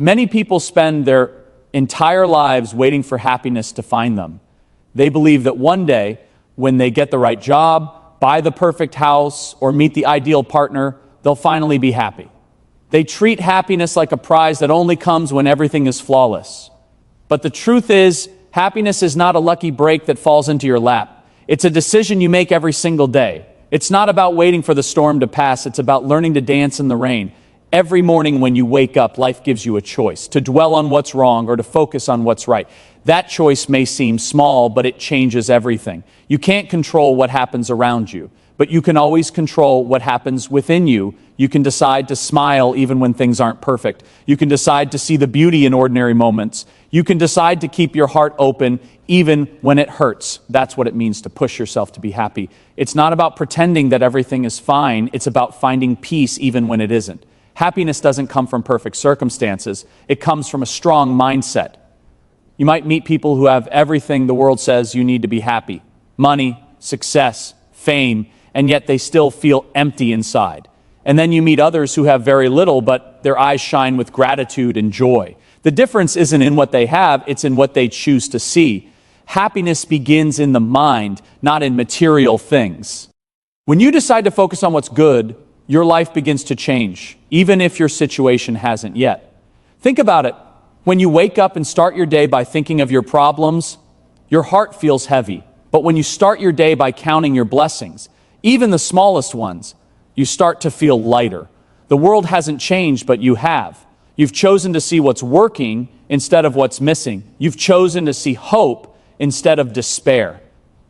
Many people spend their entire lives waiting for happiness to find them. They believe that one day, when they get the right job, buy the perfect house, or meet the ideal partner, they'll finally be happy. They treat happiness like a prize that only comes when everything is flawless. But the truth is, happiness is not a lucky break that falls into your lap. It's a decision you make every single day. It's not about waiting for the storm to pass. It's about learning to dance in the rain. Every morning when you wake up, life gives you a choice to dwell on what's wrong or to focus on what's right. That choice may seem small, but it changes everything. You can't control what happens around you, but you can always control what happens within you. You can decide to smile even when things aren't perfect. You can decide to see the beauty in ordinary moments. You can decide to keep your heart open even when it hurts. That's what it means to push yourself to be happy. It's not about pretending that everything is fine. It's about finding peace even when it isn't. Happiness doesn't come from perfect circumstances. It comes from a strong mindset. You might meet people who have everything the world says you need to be happy: money, success, fame, and yet they still feel empty inside. And then you meet others who have very little, but their eyes shine with gratitude and joy. The difference isn't in what they have, it's in what they choose to see. Happiness begins in the mind, not in material things. When you decide to focus on what's good, your life begins to change, even if your situation hasn't yet. Think about it. When you wake up and start your day by thinking of your problems, your heart feels heavy. But when you start your day by counting your blessings, even the smallest ones, you start to feel lighter. The world hasn't changed, but you have. You've chosen to see what's working instead of what's missing. You've chosen to see hope instead of despair.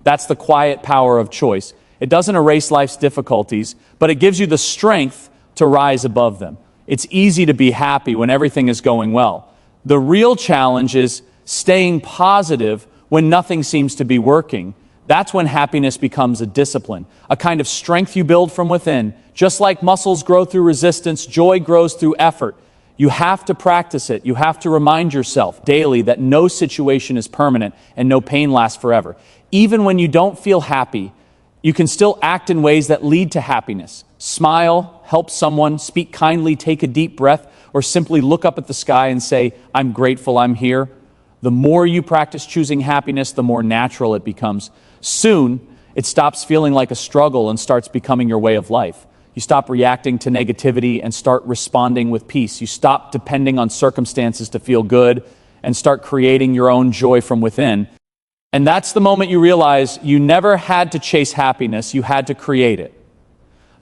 That's the quiet power of choice. It doesn't erase life's difficulties, but it gives you the strength to rise above them. It's easy to be happy when everything is going well. The real challenge is staying positive when nothing seems to be working. That's when happiness becomes a discipline, a kind of strength you build from within. Just like muscles grow through resistance, joy grows through effort. You have to practice it. You have to remind yourself daily that no situation is permanent and no pain lasts forever. Even when you don't feel happy, you can still act in ways that lead to happiness. Smile, help someone, speak kindly, take a deep breath, or simply look up at the sky and say, "I'm grateful I'm here." The more you practice choosing happiness, the more natural it becomes. Soon, it stops feeling like a struggle and starts becoming your way of life. You stop reacting to negativity and start responding with peace. You stop depending on circumstances to feel good and start creating your own joy from within. And that's the moment you realize you never had to chase happiness, you had to create it.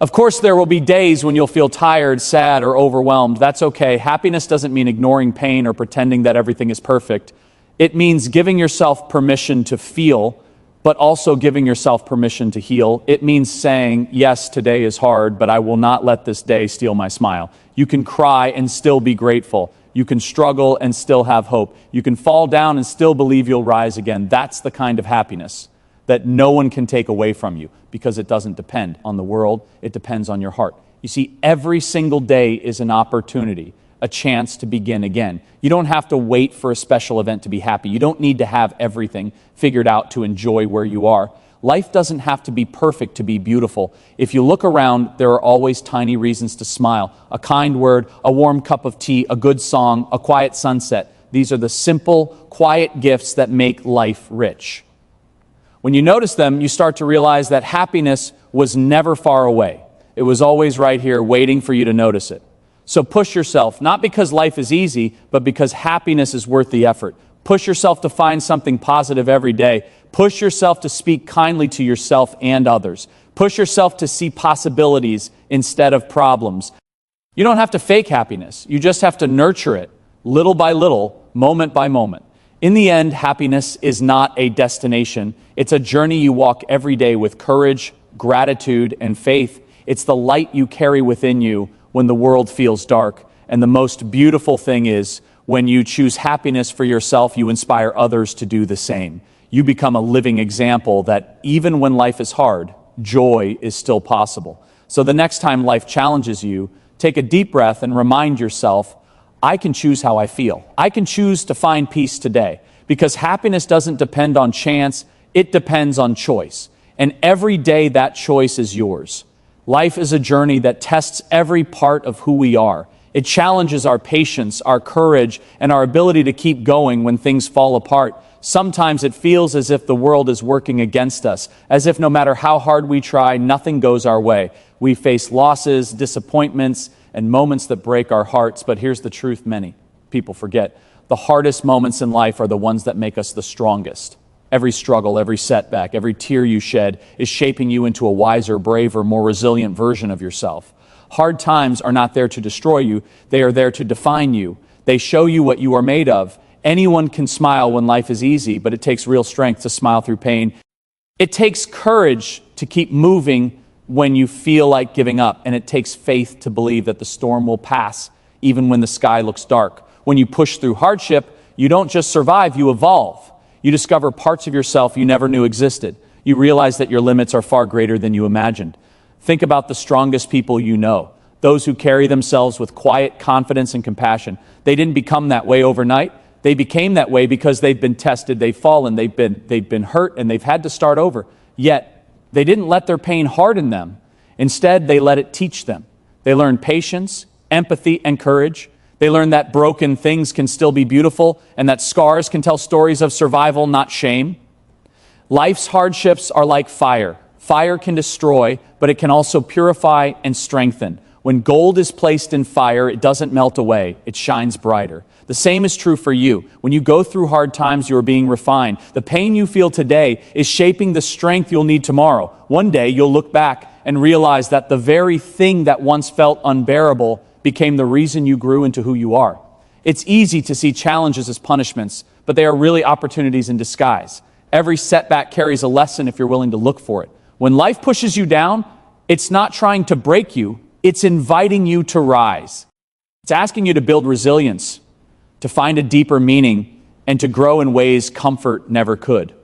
Of course, there will be days when you'll feel tired, sad, or overwhelmed. That's okay. Happiness doesn't mean ignoring pain or pretending that everything is perfect. It means giving yourself permission to feel, but also giving yourself permission to heal. It means saying, yes, today is hard, but I will not let this day steal my smile. You can cry and still be grateful. You can struggle and still have hope. You can fall down and still believe you'll rise again. That's the kind of happiness that no one can take away from you, because it doesn't depend on the world, it depends on your heart. You see, every single day is an opportunity, a chance to begin again. You don't have to wait for a special event to be happy. You don't need to have everything figured out to enjoy where you are. Life doesn't have to be perfect to be beautiful. If you look around, there are always tiny reasons to smile. A kind word, a warm cup of tea, a good song, a quiet sunset. These are the simple, quiet gifts that make life rich. When you notice them, you start to realize that happiness was never far away. It was always right here, waiting for you to notice it. So push yourself, not because life is easy, but because happiness is worth the effort. Push yourself to find something positive every day. Push yourself to speak kindly to yourself and others. Push yourself to see possibilities instead of problems. You don't have to fake happiness. You just have to nurture it, little by little, moment by moment. In the end, happiness is not a destination. It's a journey you walk every day with courage, gratitude, and faith. It's the light you carry within you when the world feels dark. And the most beautiful thing is, when you choose happiness for yourself, you inspire others to do the same. You become a living example that even when life is hard, joy is still possible. So the next time life challenges you, take a deep breath and remind yourself, I can choose how I feel. I can choose to find peace today, because happiness doesn't depend on chance, it depends on choice. And every day that choice is yours. Life is a journey that tests every part of who we are. It challenges our patience, our courage, and our ability to keep going when things fall apart. Sometimes it feels as if the world is working against us, as if no matter how hard we try, nothing goes our way. We face losses, disappointments, and moments that break our hearts. But here's the truth many people forget. The hardest moments in life are the ones that make us the strongest. Every struggle, every setback, every tear you shed is shaping you into a wiser, braver, more resilient version of yourself. Hard times are not there to destroy you. They are there to define you. They show you what you are made of. Anyone can smile when life is easy, but it takes real strength to smile through pain. It takes courage to keep moving when you feel like giving up, and it takes faith to believe that the storm will pass even when the sky looks dark. When you push through hardship, you don't just survive, you evolve. You discover parts of yourself you never knew existed. You realize that your limits are far greater than you imagined. Think about the strongest people you know, those who carry themselves with quiet confidence and compassion. They didn't become that way overnight. They became that way because they've been tested, they've fallen, they've been hurt, and they've had to start over. Yet, they didn't let their pain harden them. Instead, they let it teach them. They learned patience, empathy, and courage. They learned that broken things can still be beautiful and that scars can tell stories of survival, not shame. Life's hardships are like fire. Fire can destroy, but it can also purify and strengthen. When gold is placed in fire, it doesn't melt away, it shines brighter. The same is true for you. When you go through hard times, you are being refined. The pain you feel today is shaping the strength you'll need tomorrow. One day, you'll look back and realize that the very thing that once felt unbearable became the reason you grew into who you are. It's easy to see challenges as punishments, but they are really opportunities in disguise. Every setback carries a lesson if you're willing to look for it. When life pushes you down, it's not trying to break you, it's inviting you to rise. It's asking you to build resilience, to find a deeper meaning, and to grow in ways comfort never could.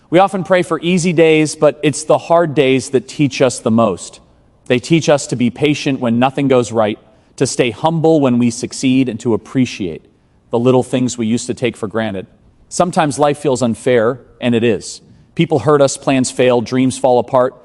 We often pray for easy days, but it's the hard days that teach us the most. They teach us to be patient when nothing goes right, to stay humble when we succeed, and to appreciate the little things we used to take for granted. Sometimes life feels unfair, and it is. People hurt us, plans fail, dreams fall apart.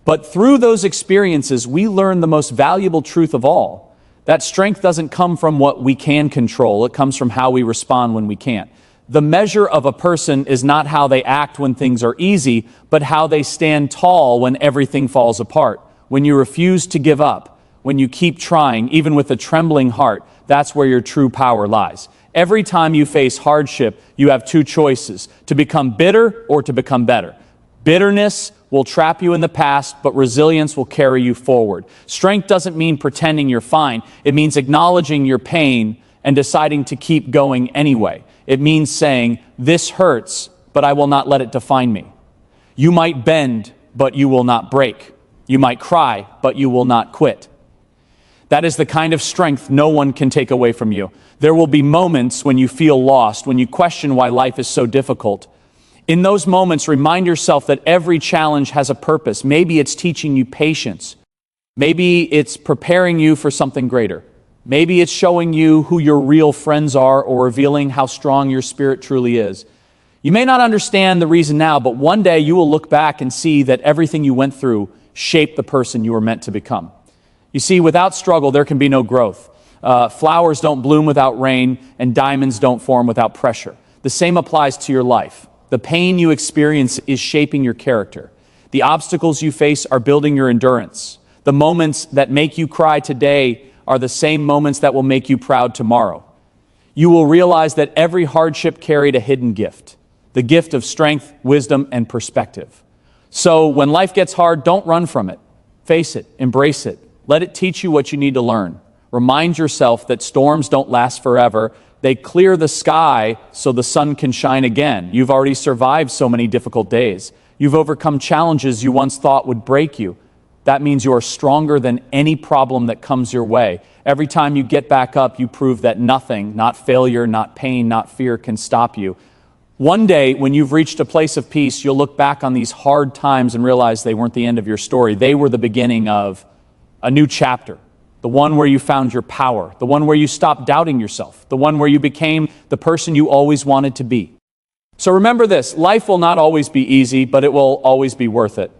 But through those experiences, we learn the most valuable truth of all. That strength doesn't come from what we can control. It comes from how we respond when we can't. The measure of a person is not how they act when things are easy, but how they stand tall when everything falls apart. When you refuse to give up, when you keep trying, even with a trembling heart, that's where your true power lies. Every time you face hardship, you have two choices: to become bitter or to become better. Bitterness will trap you in the past, but resilience will carry you forward. Strength doesn't mean pretending you're fine. It means acknowledging your pain and deciding to keep going anyway. It means saying, "This hurts, but I will not let it define me." You might bend, but you will not break. You might cry, but you will not quit. That is the kind of strength no one can take away from you. There will be moments when you feel lost, when you question why life is so difficult. In those moments, remind yourself that every challenge has a purpose. Maybe it's teaching you patience. Maybe it's preparing you for something greater. Maybe it's showing you who your real friends are or revealing how strong your spirit truly is. You may not understand the reason now, but one day you will look back and see that everything you went through shaped the person you were meant to become. You see, without struggle, there can be no growth. Flowers don't bloom without rain, and diamonds don't form without pressure. The same applies to your life. The pain you experience is shaping your character. The obstacles you face are building your endurance. The moments that make you cry today are the same moments that will make you proud tomorrow. You will realize that every hardship carried a hidden gift, the gift of strength, wisdom, and perspective. So when life gets hard, don't run from it. Face it, embrace it. Let it teach you what you need to learn. Remind yourself that storms don't last forever. They clear the sky so the sun can shine again. You've already survived so many difficult days. You've overcome challenges you once thought would break you. That means you are stronger than any problem that comes your way. Every time you get back up, you prove that nothing, not failure, not pain, not fear, can stop you. One day, when you've reached a place of peace, you'll look back on these hard times and realize they weren't the end of your story. They were the beginning of a new chapter. The one where you found your power, the one where you stopped doubting yourself, the one where you became the person you always wanted to be. So remember this: life will not always be easy, but it will always be worth it.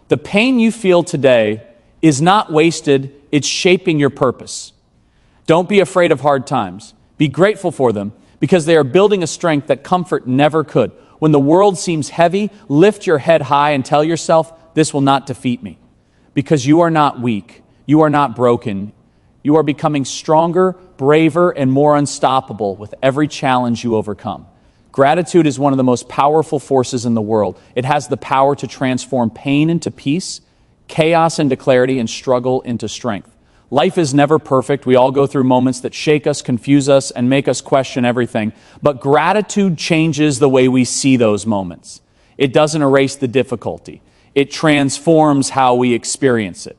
The pain you feel today is not wasted, it's shaping your purpose. Don't be afraid of hard times. Be grateful for them because they are building a strength that comfort never could. When the world seems heavy, lift your head high and tell yourself, this will not defeat me. Because you are not weak. You are not broken. You are becoming stronger, braver, and more unstoppable with every challenge you overcome. Gratitude is one of the most powerful forces in the world. It has the power to transform pain into peace, chaos into clarity, and struggle into strength. Life is never perfect. We all go through moments that shake us, confuse us, and make us question everything. But gratitude changes the way we see those moments. It doesn't erase the difficulty. It transforms how we experience it.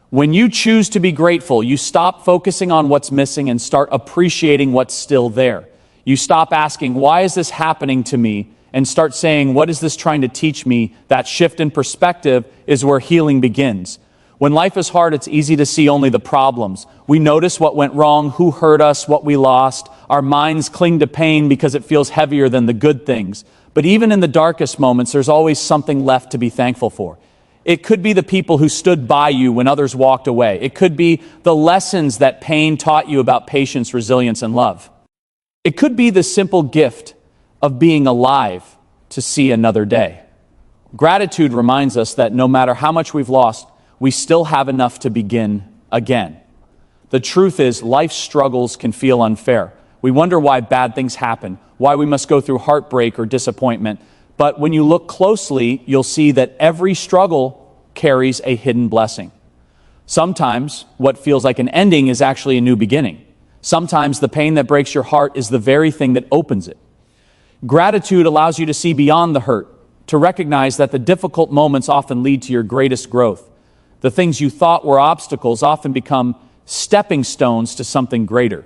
When you choose to be grateful, you stop focusing on what's missing and start appreciating what's still there. You stop asking, why is this happening to me? And start saying, what is this trying to teach me? That shift in perspective is where healing begins. When life is hard, it's easy to see only the problems. We notice what went wrong, who hurt us, what we lost. Our minds cling to pain because it feels heavier than the good things. But even in the darkest moments, there's always something left to be thankful for. It could be the people who stood by you when others walked away. It could be the lessons that pain taught you about patience, resilience, and love. It could be the simple gift of being alive to see another day. Gratitude reminds us that no matter how much we've lost, we still have enough to begin again. The truth is, life's struggles can feel unfair. We wonder why bad things happen, why we must go through heartbreak or disappointment. But when you look closely, you'll see that every struggle carries a hidden blessing. Sometimes what feels like an ending is actually a new beginning. Sometimes the pain that breaks your heart is the very thing that opens it. Gratitude allows you to see beyond the hurt, to recognize that the difficult moments often lead to your greatest growth. The things you thought were obstacles often become stepping stones to something greater.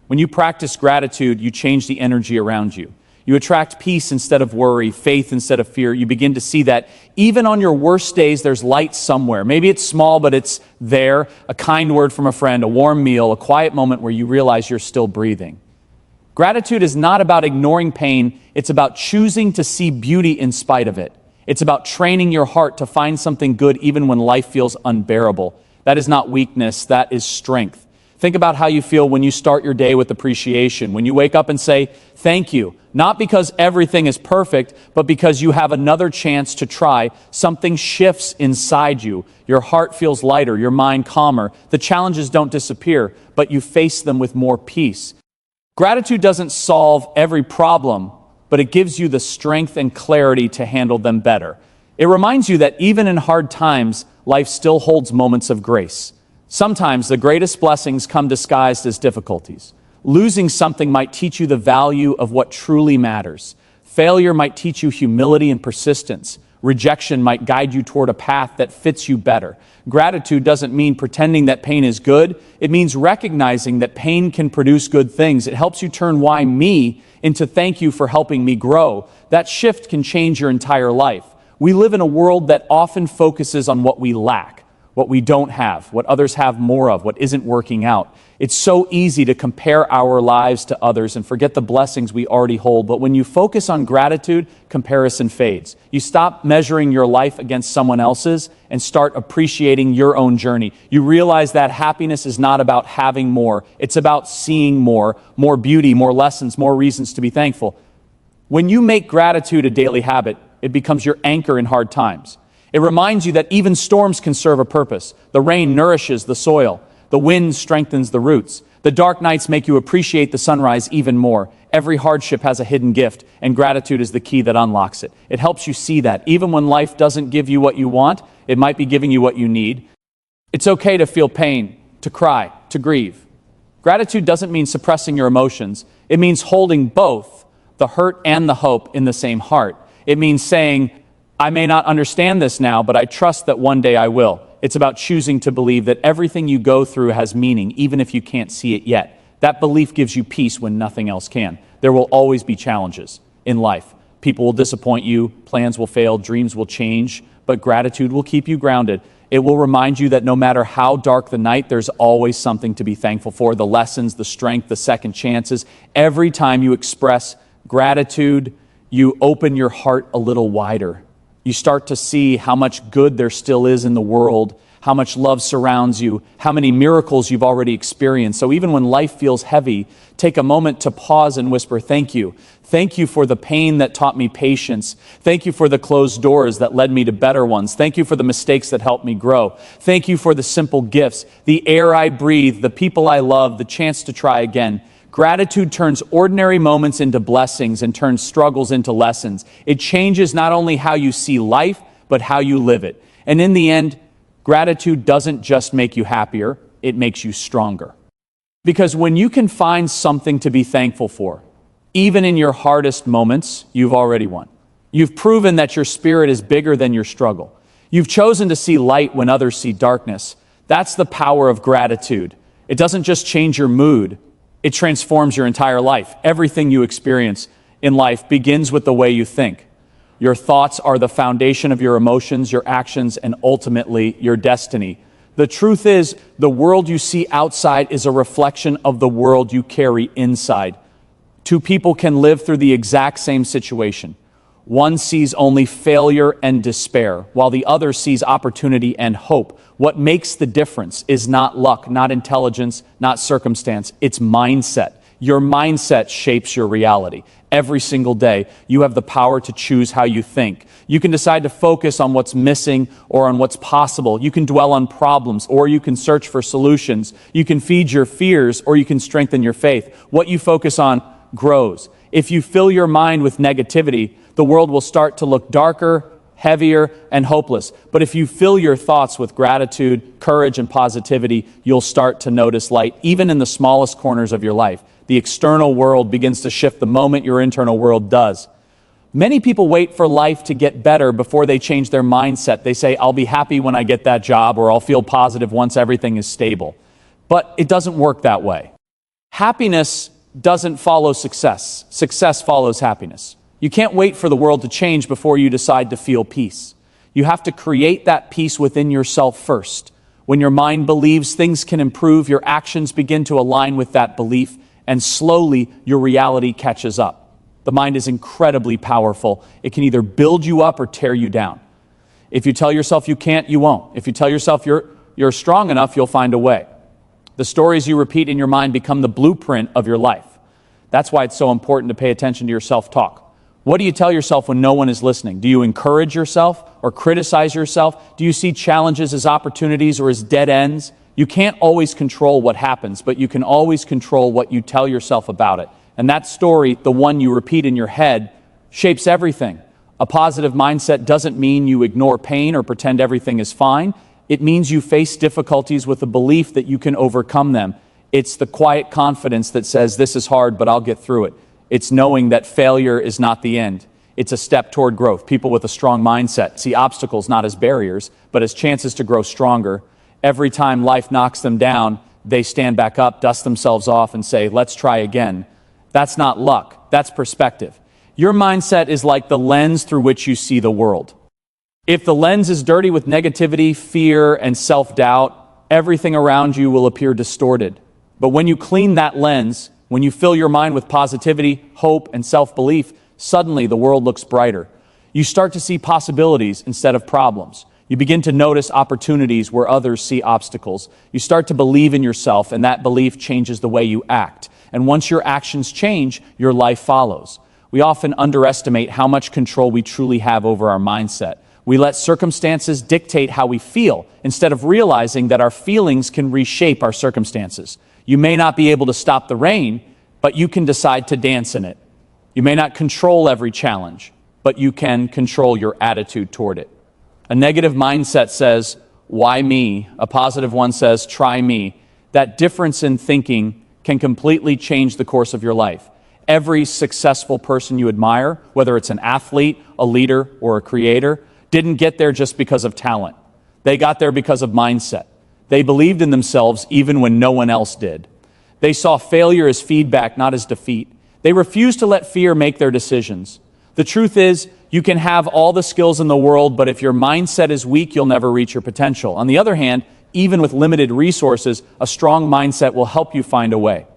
When you practice gratitude, you change the energy around you. You attract peace instead of worry, faith instead of fear. You begin to see that even on your worst days, there's light somewhere. Maybe it's small, but it's there. A kind word from a friend, a warm meal, a quiet moment where you realize you're still breathing. Gratitude is not about ignoring pain. It's about choosing to see beauty in spite of it. It's about training your heart to find something good even when life feels unbearable. That is not weakness, that is strength. Think about how you feel when you start your day with appreciation, when you wake up and say, thank you, not because everything is perfect, but because you have another chance to try. Something shifts inside you. Your heart feels lighter, your mind calmer. The challenges don't disappear, but you face them with more peace. Gratitude doesn't solve every problem, but it gives you the strength and clarity to handle them better. It reminds you that even in hard times, life still holds moments of grace. Sometimes the greatest blessings come disguised as difficulties. Losing something might teach you the value of what truly matters. Failure might teach you humility and persistence. Rejection might guide you toward a path that fits you better. Gratitude doesn't mean pretending that pain is good. It means recognizing that pain can produce good things. It helps you turn why me into thank you for helping me grow. That shift can change your entire life. We live in a world that often focuses on what we lack, what we don't have, what others have more of, what isn't working out. It's so easy to compare our lives to others and forget the blessings we already hold. But when you focus on gratitude, comparison fades. You stop measuring your life against someone else's and start appreciating your own journey. You realize that happiness is not about having more. It's about seeing more beauty, more lessons, more reasons to be thankful. When you make gratitude a daily habit, it becomes your anchor in hard times. It reminds you that even storms can serve a purpose. The rain nourishes the soil. The wind strengthens the roots. The dark nights make you appreciate the sunrise even more. Every hardship has a hidden gift, and gratitude is the key that unlocks it. It helps you see that even when life doesn't give you what you want, it might be giving you what you need. It's okay to feel pain, to cry, to grieve. Gratitude doesn't mean suppressing your emotions. It means holding both the hurt and the hope in the same heart. It means saying, I may not understand this now, but I trust that one day I will. It's about choosing to believe that everything you go through has meaning, even if you can't see it yet. That belief gives you peace when nothing else can. There will always be challenges in life. People will disappoint you, plans will fail, dreams will change, but gratitude will keep you grounded. It will remind you that no matter how dark the night, there's always something to be thankful for. The lessons, the strength, the second chances. Every time you express gratitude, you open your heart a little wider. You start to see how much good there still is in the world, how much love surrounds you, how many miracles you've already experienced. So even when life feels heavy, take a moment to pause and whisper, thank you. Thank you for the pain that taught me patience. Thank you for the closed doors that led me to better ones. Thank you for the mistakes that helped me grow. Thank you for the simple gifts, the air I breathe, the people I love, the chance to try again. Gratitude turns ordinary moments into blessings and turns struggles into lessons. It changes not only how you see life, but how you live it. And in the end, gratitude doesn't just make you happier, it makes you stronger. Because when you can find something to be thankful for, even in your hardest moments, you've already won. You've proven that your spirit is bigger than your struggle. You've chosen to see light when others see darkness. That's the power of gratitude. It doesn't just change your mood, it transforms your entire life. Everything you experience in life begins with the way you think. Your thoughts are the foundation of your emotions, your actions, and ultimately your destiny. The truth is, the world you see outside is a reflection of the world you carry inside. Two people can live through the exact same situation. One sees only failure and despair, while the other sees opportunity and hope. What makes the difference is not luck, not intelligence, not circumstance. It's mindset. Your mindset shapes your reality. Every single day, you have the power to choose how you think. You can decide to focus on what's missing or on what's possible. You can dwell on problems or you can search for solutions. You can feed your fears or you can strengthen your faith. What you focus on grows. If you fill your mind with negativity, the world will start to look darker, heavier, and hopeless. But if you fill your thoughts with gratitude, courage, and positivity, you'll start to notice light, even in the smallest corners of your life. The external world begins to shift the moment your internal world does. Many people wait for life to get better before they change their mindset. They say, I'll be happy when I get that job, or I'll feel positive once everything is stable. But it doesn't work that way. Happiness doesn't follow success. Success follows happiness. You can't wait for the world to change before you decide to feel peace. You have to create that peace within yourself first. When your mind believes things can improve, your actions begin to align with that belief, and slowly your reality catches up. The mind is incredibly powerful. It can either build you up or tear you down. If you tell yourself you can't, you won't. If you tell yourself you're strong enough, you'll find a way. The stories you repeat in your mind become the blueprint of your life. That's why it's so important to pay attention to your self-talk. What do you tell yourself when no one is listening? Do you encourage yourself or criticize yourself? Do you see challenges as opportunities or as dead ends? You can't always control what happens, but you can always control what you tell yourself about it. And that story, the one you repeat in your head, shapes everything. A positive mindset doesn't mean you ignore pain or pretend everything is fine. It means you face difficulties with a belief that you can overcome them. It's the quiet confidence that says, this is hard, but I'll get through it. It's knowing that failure is not the end. It's a step toward growth. People with a strong mindset see obstacles not as barriers, but as chances to grow stronger. Every time life knocks them down, they stand back up, dust themselves off, and say, let's try again. That's not luck. That's perspective. Your mindset is like the lens through which you see the world. If the lens is dirty with negativity, fear, and self-doubt, everything around you will appear distorted. But when you clean that lens, when you fill your mind with positivity, hope, and self-belief, suddenly the world looks brighter. You start to see possibilities instead of problems. You begin to notice opportunities where others see obstacles. You start to believe in yourself, and that belief changes the way you act. And once your actions change, your life follows. We often underestimate how much control we truly have over our mindset. We let circumstances dictate how we feel, instead of realizing that our feelings can reshape our circumstances. You may not be able to stop the rain, but you can decide to dance in it. You may not control every challenge, but you can control your attitude toward it. A negative mindset says, why me? A positive one says, try me. That difference in thinking can completely change the course of your life. Every successful person you admire, whether it's an athlete, a leader, or a creator, didn't get there just because of talent. They got there because of mindset. They believed in themselves even when no one else did. They saw failure as feedback, not as defeat. They refused to let fear make their decisions. The truth is, you can have all the skills in the world, but if your mindset is weak, you'll never reach your potential. On the other hand, even with limited resources, a strong mindset will help you find a way.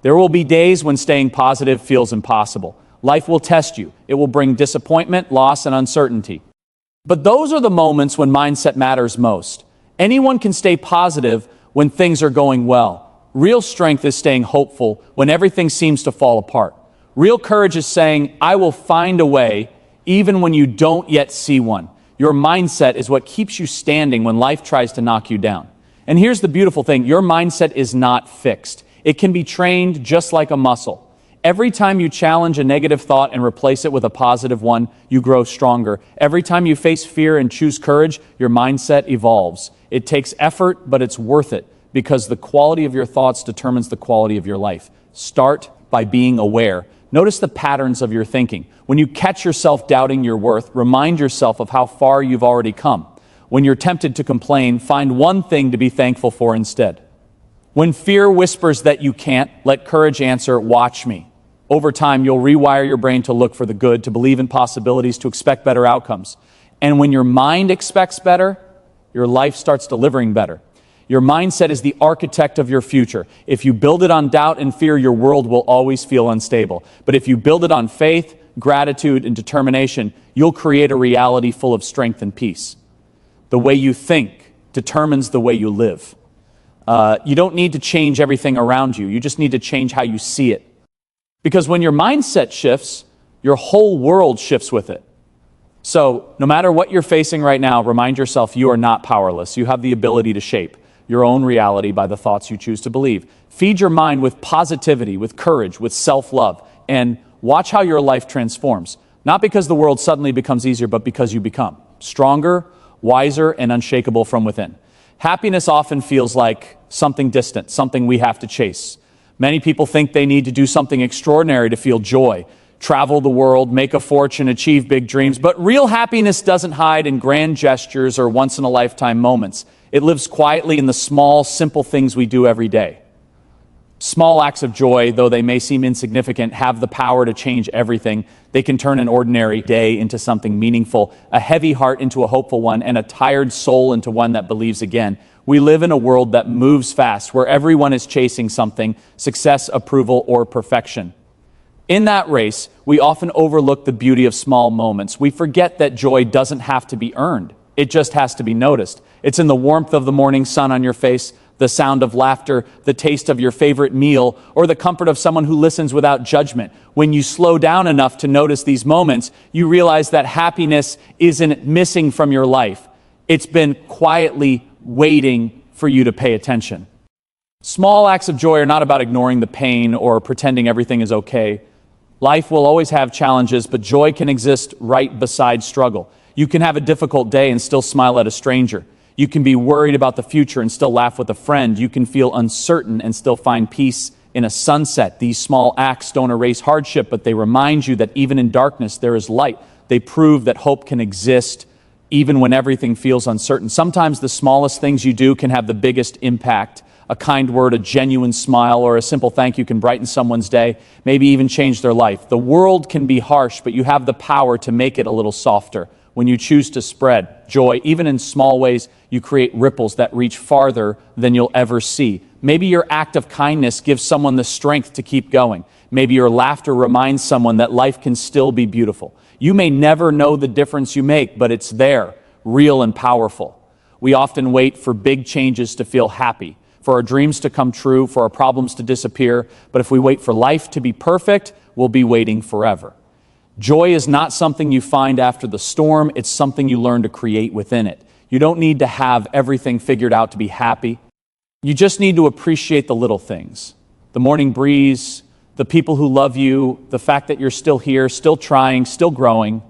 There will be days when staying positive feels impossible. Life will test you. It will bring disappointment, loss, and uncertainty. But those are the moments when mindset matters most. Anyone can stay positive when things are going well. Real strength is staying hopeful when everything seems to fall apart. Real courage is saying, I will find a way even when you don't yet see one. Your mindset is what keeps you standing when life tries to knock you down. And here's the beautiful thing, your mindset is not fixed. It can be trained just like a muscle. Every time you challenge a negative thought and replace it with a positive one, you grow stronger. Every time you face fear and choose courage, your mindset evolves. It takes effort, but it's worth it because the quality of your thoughts determines the quality of your life. Start by being aware. Notice the patterns of your thinking. When you catch yourself doubting your worth, remind yourself of how far you've already come. When you're tempted to complain, find one thing to be thankful for instead. When fear whispers that you can't, let courage answer, watch me. Over time, you'll rewire your brain to look for the good, to believe in possibilities, to expect better outcomes. And when your mind expects better, your life starts delivering better. Your mindset is the architect of your future. If you build it on doubt and fear, your world will always feel unstable. But if you build it on faith, gratitude, and determination, you'll create a reality full of strength and peace. The way you think determines the way you live. You don't need to change everything around you. You just need to change how you see it. Because when your mindset shifts, your whole world shifts with it. So no matter what you're facing right now, remind yourself you are not powerless. You have the ability to shape your own reality by the thoughts you choose to believe. Feed your mind with positivity, with courage, with self-love, and watch how your life transforms. Not because the world suddenly becomes easier, but because you become stronger, wiser, and unshakable from within. Happiness often feels like something distant, something we have to chase. Many people think they need to do something extraordinary to feel joy, travel the world, make a fortune, achieve big dreams. But real happiness doesn't hide in grand gestures or once-in-a-lifetime moments. It lives quietly in the small, simple things we do every day. Small acts of joy, though they may seem insignificant, have the power to change everything. They can turn an ordinary day into something meaningful, a heavy heart into a hopeful one, and a tired soul into one that believes again. We live in a world that moves fast, where everyone is chasing something, success, approval, or perfection. In that race, we often overlook the beauty of small moments. We forget that joy doesn't have to be earned. It just has to be noticed. It's in the warmth of the morning sun on your face, the sound of laughter, the taste of your favorite meal, or the comfort of someone who listens without judgment. When you slow down enough to notice these moments, you realize that happiness isn't missing from your life. It's been quietly waiting for you to pay attention. Small acts of joy are not about ignoring the pain or pretending everything is okay. Life will always have challenges, but joy can exist right beside struggle. You can have a difficult day and still smile at a stranger. You can be worried about the future and still laugh with a friend. You can feel uncertain and still find peace in a sunset. These small acts don't erase hardship, but they remind you that even in darkness there is light. They prove that hope can exist even when everything feels uncertain. Sometimes the smallest things you do can have the biggest impact. A kind word, a genuine smile, or a simple thank you can brighten someone's day, maybe even change their life. The world can be harsh, but you have the power to make it a little softer. When you choose to spread joy, even in small ways, you create ripples that reach farther than you'll ever see. Maybe your act of kindness gives someone the strength to keep going. Maybe your laughter reminds someone that life can still be beautiful. You may never know the difference you make, but it's there, real and powerful. We often wait for big changes to feel happy, for our dreams to come true, for our problems to disappear. But if we wait for life to be perfect, we'll be waiting forever. Joy is not something you find after the storm, it's something you learn to create within it. You don't need to have everything figured out to be happy. You just need to appreciate the little things. The morning breeze, the people who love you, the fact that you're still here, still trying, still growing.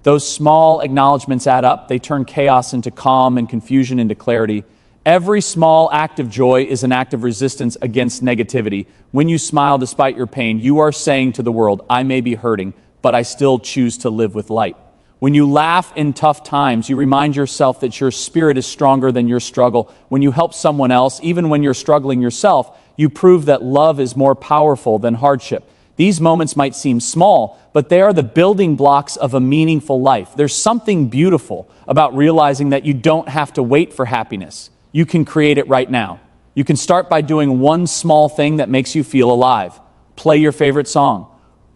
Those small acknowledgments add up. They turn chaos into calm and confusion into clarity. Every small act of joy is an act of resistance against negativity. When you smile despite your pain, you are saying to the world, I may be hurting, but I still choose to live with light. When you laugh in tough times, you remind yourself that your spirit is stronger than your struggle. When you help someone else, even when you're struggling yourself, you prove that love is more powerful than hardship. These moments might seem small, but they are the building blocks of a meaningful life. There's something beautiful about realizing that you don't have to wait for happiness. You can create it right now. You can start by doing one small thing that makes you feel alive. Play your favorite song.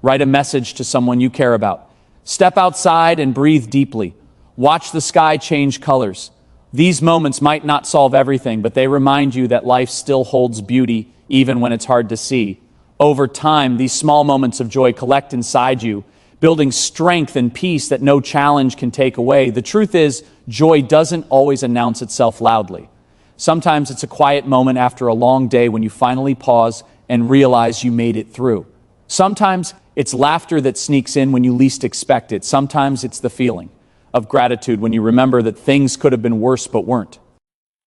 Write a message to someone you care about. Step outside and breathe deeply. Watch the sky change colors. These moments might not solve everything, but they remind you that life still holds beauty even when it's hard to see. Over time, these small moments of joy collect inside you, building strength and peace that no challenge can take away. The truth is, joy doesn't always announce itself loudly. Sometimes it's a quiet moment after a long day when you finally pause and realize you made it through. Sometimes it's laughter that sneaks in when you least expect it. Sometimes it's the feeling of gratitude when you remember that things could have been worse but weren't.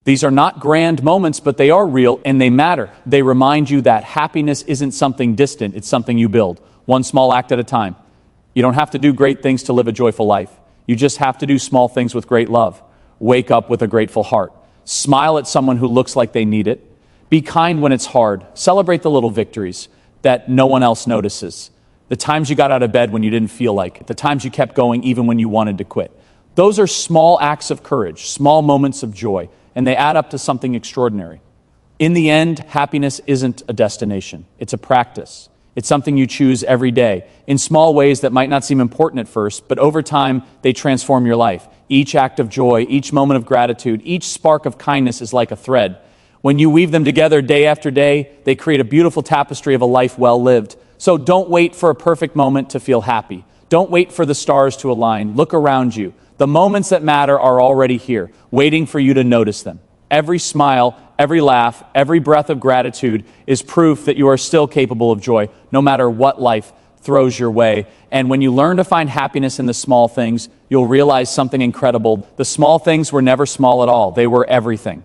These are not grand moments, but they are real and they matter. They remind you that happiness isn't something distant, it's something you build, one small act at a time. You don't have to do great things to live a joyful life. You just have to do small things with great love. Wake up with a grateful heart. Smile at someone who looks like they need it. Be kind when it's hard. Celebrate the little victories that no one else notices. The times you got out of bed when you didn't feel like it. The times you kept going even when you wanted to quit. Those are small acts of courage, small moments of joy, and they add up to something extraordinary. In the end, happiness isn't a destination. It's a practice. It's something you choose every day, in small ways that might not seem important at first, but over time, they transform your life. Each act of joy, each moment of gratitude, each spark of kindness is like a thread. When you weave them together day after day, they create a beautiful tapestry of a life well lived. So don't wait for a perfect moment to feel happy. Don't wait for the stars to align. Look around you. The moments that matter are already here, waiting for you to notice them. Every smile, every laugh, every breath of gratitude is proof that you are still capable of joy, no matter what life throws your way. And when you learn to find happiness in the small things, you'll realize something incredible. The small things were never small at all. They were everything.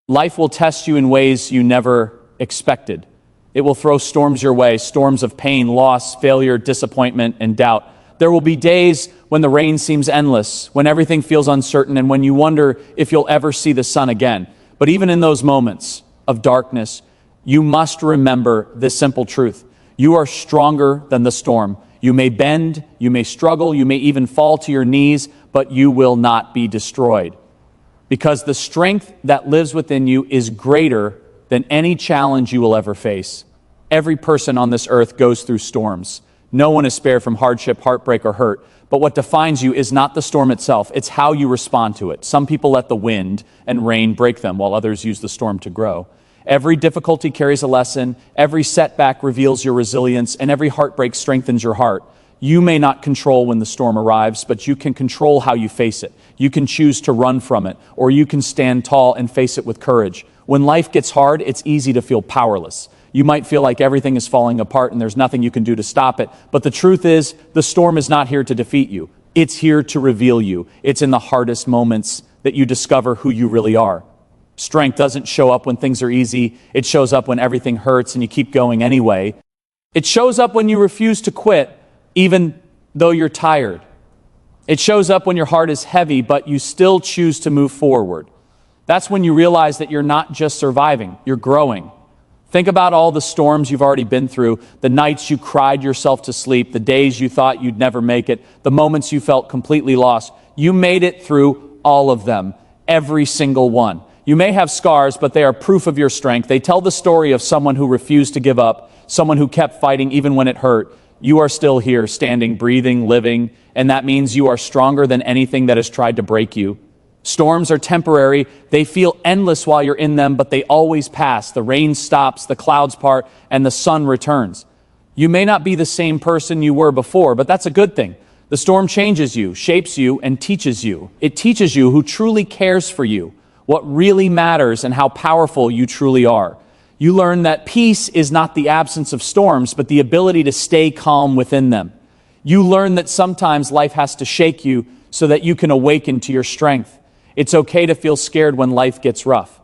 Life will test you in ways you never expected. It will throw storms your way, storms of pain, loss, failure, disappointment, and doubt. There will be days when the rain seems endless, when everything feels uncertain, and when you wonder if you'll ever see the sun again. But even in those moments of darkness, you must remember this simple truth. You are stronger than the storm. You may bend, you may struggle, you may even fall to your knees, but you will not be destroyed. Because the strength that lives within you is greater than any challenge you will ever face. Every person on this earth goes through storms. No one is spared from hardship, heartbreak, or hurt. But what defines you is not the storm itself, it's how you respond to it. Some people let the wind and rain break them, while others use the storm to grow. Every difficulty carries a lesson, every setback reveals your resilience, and every heartbreak strengthens your heart. You may not control when the storm arrives, but you can control how you face it. You can choose to run from it, or you can stand tall and face it with courage. When life gets hard, it's easy to feel powerless. You might feel like everything is falling apart and there's nothing you can do to stop it. But the truth is, the storm is not here to defeat you. It's here to reveal you. It's in the hardest moments that you discover who you really are. Strength doesn't show up when things are easy. It shows up when everything hurts and you keep going anyway. It shows up when you refuse to quit, even though you're tired. It shows up when your heart is heavy, but you still choose to move forward. That's when you realize that you're not just surviving, you're growing. Think about all the storms you've already been through, the nights you cried yourself to sleep, the days you thought you'd never make it, the moments you felt completely lost. You made it through all of them, every single one. You may have scars, but they are proof of your strength. They tell the story of someone who refused to give up, someone who kept fighting even when it hurt. You are still here, standing, breathing, living, and that means you are stronger than anything that has tried to break you. Storms are temporary. They feel endless while you're in them, but they always pass. The rain stops, the clouds part, and the sun returns. You may not be the same person you were before, but that's a good thing. The storm changes you, shapes you, and teaches you. It teaches you who truly cares for you, what really matters, and how powerful you truly are. You learn that peace is not the absence of storms, but the ability to stay calm within them. You learn that sometimes life has to shake you so that you can awaken to your strength. It's okay to feel scared when life gets rough.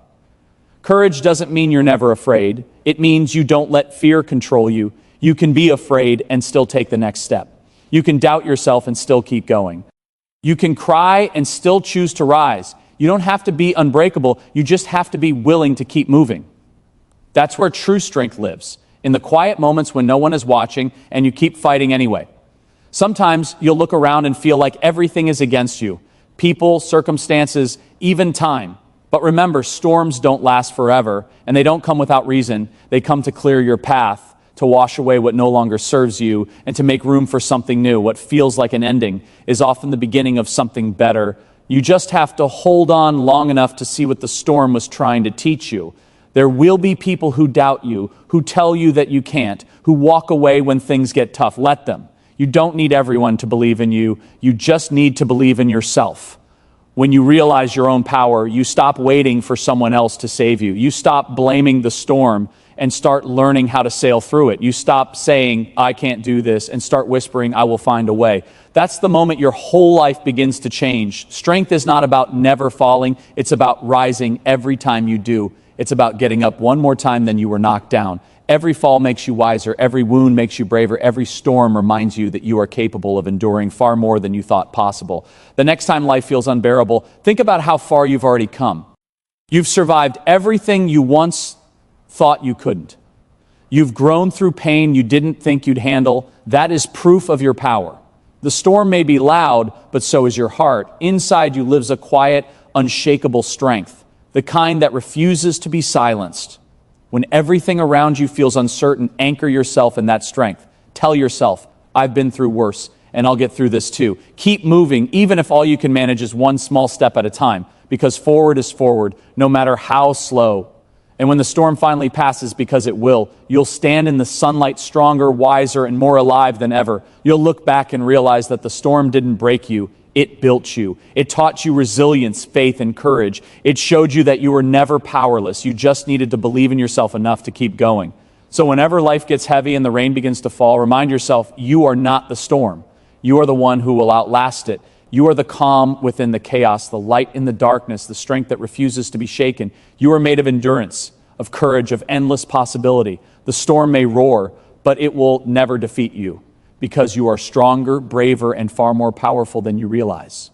Courage doesn't mean you're never afraid. It means you don't let fear control you. You can be afraid and still take the next step. You can doubt yourself and still keep going. You can cry and still choose to rise. You don't have to be unbreakable. You just have to be willing to keep moving. That's where true strength lives, in the quiet moments when no one is watching and you keep fighting anyway. Sometimes you'll look around and feel like everything is against you. People, circumstances, even time. But remember, storms don't last forever, and they don't come without reason. They come to clear your path, to wash away what no longer serves you, and to make room for something new. What feels like an ending is often the beginning of something better. You just have to hold on long enough to see what the storm was trying to teach you. There will be people who doubt you, who tell you that you can't, who walk away when things get tough. Let them. You don't need everyone to believe in you. You just need to believe in yourself. When you realize your own power, you stop waiting for someone else to save you. You stop blaming the storm and start learning how to sail through it. You stop saying, I can't do this, and start whispering, I will find a way. That's the moment your whole life begins to change. Strength is not about never falling. It's about rising every time you do. It's about getting up one more time than you were knocked down. Every fall makes you wiser. Every wound makes you braver. Every storm reminds you that you are capable of enduring far more than you thought possible. The next time life feels unbearable, think about how far you've already come. You've survived everything you once thought you couldn't. You've grown through pain you didn't think you'd handle. That is proof of your power. The storm may be loud, but so is your heart. Inside you lives a quiet, unshakable strength, the kind that refuses to be silenced. When everything around you feels uncertain, anchor yourself in that strength. Tell yourself, I've been through worse, and I'll get through this too. Keep moving, even if all you can manage is one small step at a time, because forward is forward, no matter how slow. And when the storm finally passes, because it will, you'll stand in the sunlight stronger, wiser, and more alive than ever. You'll look back and realize that the storm didn't break you. It built you. It taught you resilience, faith, and courage. It showed you that you were never powerless. You just needed to believe in yourself enough to keep going. So whenever life gets heavy and the rain begins to fall, remind yourself you are not the storm. You are the one who will outlast it. You are the calm within the chaos, the light in the darkness, the strength that refuses to be shaken. You are made of endurance, of courage, of endless possibility. The storm may roar, but it will never defeat you, because you are stronger, braver, and far more powerful than you realize.